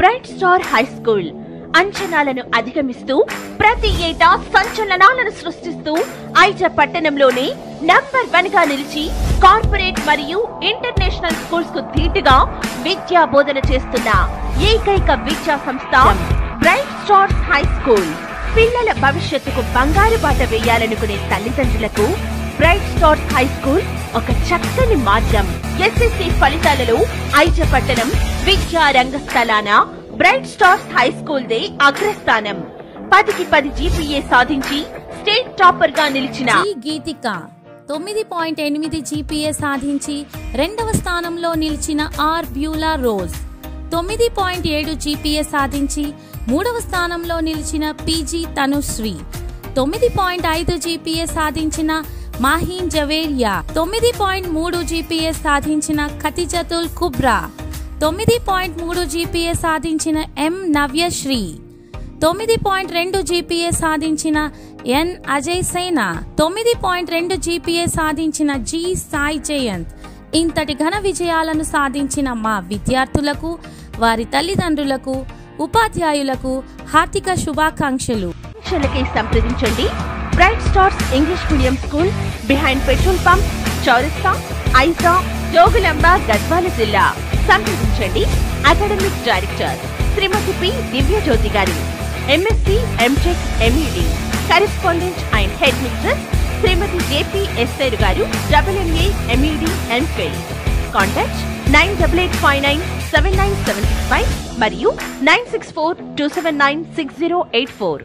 Bright star high school అంచనాలను అధిగమిస్తూ ప్రతి ఏటా సంచలనాలను సృష్టిస్తూ ఐజ పట్టణంలోనే నంబర్ 1 గా నిలిచి కార్పొరేట్ మరియు ఇంటర్నేషనల్ స్కూల్స్ కు ధీటుగా విద్యా బోధన చేస్తున్న ఏకైక విద్యా సంస్థ బ్రైట్ స్టార్ హై స్కూల్. పిల్లల భవిష్యత్తుకు బంగారు బాట వేయాలనుకునే తల్లిదండ్రులకు బ్రైట్ స్టార్ హై స్కూల్ ఒక చక్కని మార్గం. ఎస్ఎస్సి ఫలితాలలో ఐజ పట్టణం విద్యా రంగస్థలాన బ్రైట్ స్టార్ హై స్కూల్ దే అగ్రస్థానం. 10కి 10 జీపీఏ సాధించి స్టేట్ టాపర్ గా నిలిచిన గీతిక 9.8 జీపీఏ సాధించి 2వ స్థానంలో నిలిచిన ఆర్ బ్యూలా రోజ్ 9.7 జీపీఏ సాధించి 3వ స్థానంలో నిలిచిన పీజీ తనుశ్రీ 9.5 జీపీఏ సాధించిన మాహీన్ జవేరియా 9.3 జీపీఏ సాధించిన ఖతిజతుల్ కుబ్రా 9.3 జీపీఏ సాధించిన ఎం నవ్యశ్రీ 9.2 జీపీఏ సాధించిన ఎన్ అజయ్ సేనా 9.2 జీపీఏ సాధించిన జి సాయి జయంత్. ఇంతటి ఘన విజయాలను సాధించిన మా విద్యార్థులకు, వారి తల్లిదండ్రులకు, ఉపాధ్యాయులకు హార్దిక శుభాకాంక్షలు. సంప్రదించండి. Bright stars English medium school behind petrol pump, చౌరస్తా, ఐజా, జోగులాంబ, గద్వాల జిల్లా. సంప్రదించండి. Academic director Srimati P Divyajyothi garu, MSc, MTech, MEd. Correspondent and head mistress Srimati JP SR garu, double MA, MEd, MPhil. Contact 9885979765 మరియు 9642796084.